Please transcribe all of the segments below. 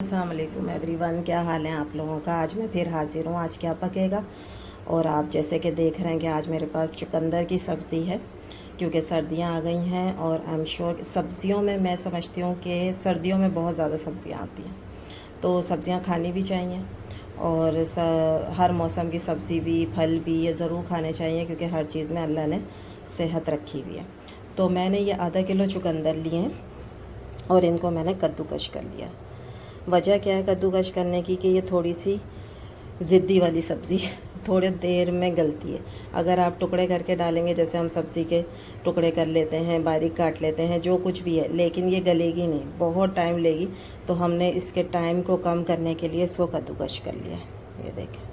अस्सलाम वालेकुम एवरीवन, क्या हाल है आप लोगों का। आज मैं फिर हाज़िर हूँ। आज क्या पकेगा, और आप जैसे कि देख रहे हैं कि आज मेरे पास चुकंदर की सब्ज़ी है, क्योंकि सर्दियाँ आ गई हैं। और आई एम श्योर सब्ज़ियों में मैं समझती हूँ कि सर्दियों में बहुत ज़्यादा सब्ज़ियाँ आती हैं, तो सब्ज़ियाँ खानी भी चाहिए। और हर मौसम की सब्ज़ी भी फल भी ये ज़रूर खाने चाहिए, क्योंकि हर चीज़ में अल्लाह ने सेहत रखी हुई है। तो मैंने ये आधा किलो चुकंदर लिए हैं और इनको मैंने कद्दूकश कर लिया। वजह क्या है कद्दूकश करने की कि ये थोड़ी सी ज़िद्दी वाली सब्ज़ी है, थोड़ी देर में गलती है। अगर आप टुकड़े करके डालेंगे, जैसे हम सब्ज़ी के टुकड़े कर लेते हैं, बारीक काट लेते हैं, जो कुछ भी है, लेकिन ये गलेगी नहीं, बहुत टाइम लेगी। तो हमने इसके टाइम को कम करने के लिए इसको कद्दूकश कर लिया है। ये देखें,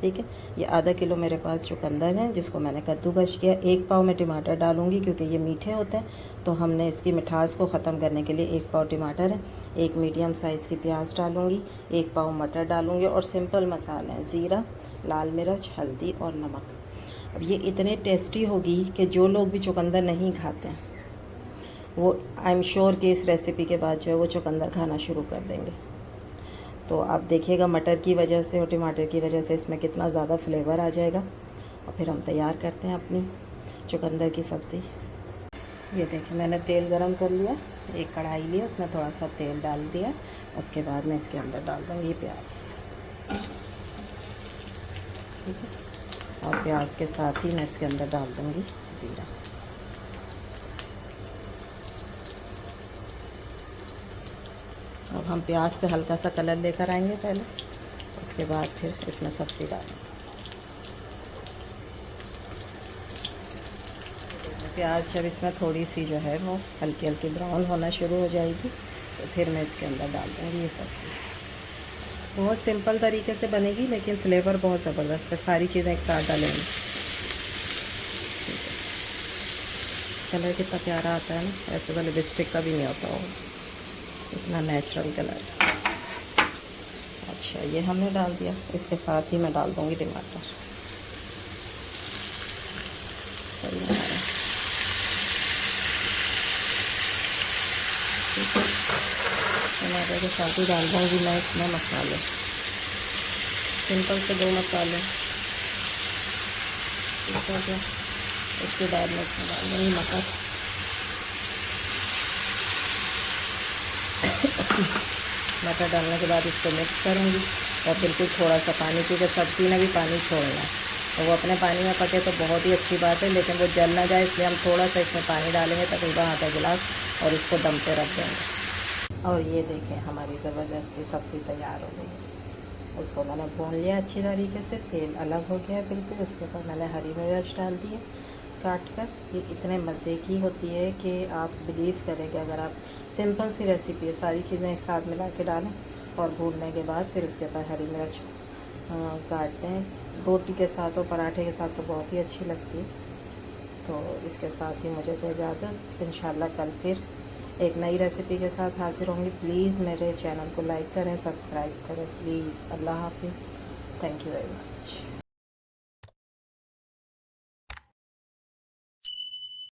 ठीक है। ये आधा किलो मेरे पास चुकंदर है, जिसको मैंने कद्दूकश किया। एक पाव मैं टमाटर डालूँगी, क्योंकि ये मीठे होते हैं, तो हमने इसकी मिठास को ख़त्म करने के लिए एक पाव टमाटर है। एक मीडियम साइज़ की प्याज डालूँगी, एक पाव मटर डालूँगी, और सिंपल मसाले हैं ज़ीरा, लाल मिर्च, हल्दी और नमक। अब ये इतने टेस्टी होगी कि जो लोग भी चुकंदर नहीं खाते हैं, वो आई एम श्योर कि इस रेसिपी के बाद जो है वो चुकंदर खाना शुरू कर देंगे। तो आप देखिएगा, मटर की वजह से और टमाटर की वजह से इसमें कितना ज़्यादा फ्लेवर आ जाएगा। और फिर हम तैयार करते हैं अपनी चुकंदर की सब्ज़ी। ये देखिए, मैंने तेल गरम कर लिया, एक कढ़ाई लिया, उसमें थोड़ा सा तेल डाल दिया। उसके बाद मैं इसके अंदर डाल दूँगी प्याज, ठीक है। और प्याज के साथ ही मैं इसके अंदर डाल दूँगी ज़ीरा। अब हम प्याज पे हल्का सा कलर लेकर आएंगे पहले, उसके बाद फिर इसमें सब्ज़ी डालेंगे। प्याज जब इसमें थोड़ी सी जो है वो हल्की हल्की ब्राउन होना शुरू हो जाएगी, तो फिर मैं इसके अंदर डाल दूँगी ये सब्ज़ी। बहुत सिंपल तरीके से बनेगी, लेकिन फ्लेवर बहुत ज़बरदस्त है। सारी चीज़ें एक साथ डालेंगे। कलर कितना प्यारा आता है ना, ऐसे तो लिपस्टिक का भी नहीं होता होगा, इतना नेचुरल कलर। अच्छा, ये हमने डाल दिया। इसके साथ ही मैं डाल दूँगी टमाटर। सही है, ठीक है। टमाटर के साथ ही डाल दूँगी मैं इसमें मसाले, सिंपल से 2 मसाले, ठीक है। इसके बाद मैं इसमें डाल दूँगी मटर। मटर डालने के बाद इसको मिक्स करूँगी, और बिल्कुल थोड़ा सा पानी, क्योंकि सब्ज़ी ने भी पानी छोड़ना है, तो वो अपने पानी में पके तो बहुत ही अच्छी बात है, लेकिन वो जल ना जाए, इसलिए हम थोड़ा सा इसमें पानी डालेंगे, तकरीबन आधा गिलास, और इसको दम पे रख देंगे। और ये देखें, हमारी ज़बरदस्त सी सब्ज़ी तैयार हो गई है। उसको मैंने भून लिया अच्छी तरीके से, तेल अलग हो गया बिल्कुल। उसके ऊपर मैंने हरी मिर्च डाल दी है काट कर। ये इतने मज़े की होती है कि आप बिलीव करें कि अगर आप, सिंपल सी रेसिपी है, सारी चीज़ें एक साथ मिला के डालें और भूनने के बाद फिर उसके ऊपर हरी मिर्च काटते हैं। रोटी के साथ और पराठे के साथ तो बहुत ही अच्छी लगती है। तो इसके साथ ही मुझे दे इजाज़त। इंशाल्लाह कल फिर एक नई रेसिपी के साथ हाज़िर होंगी। प्लीज़ मेरे चैनल को लाइक करें, सब्सक्राइब करें प्लीज़। अल्लाह हाफिज़। Thank you very much.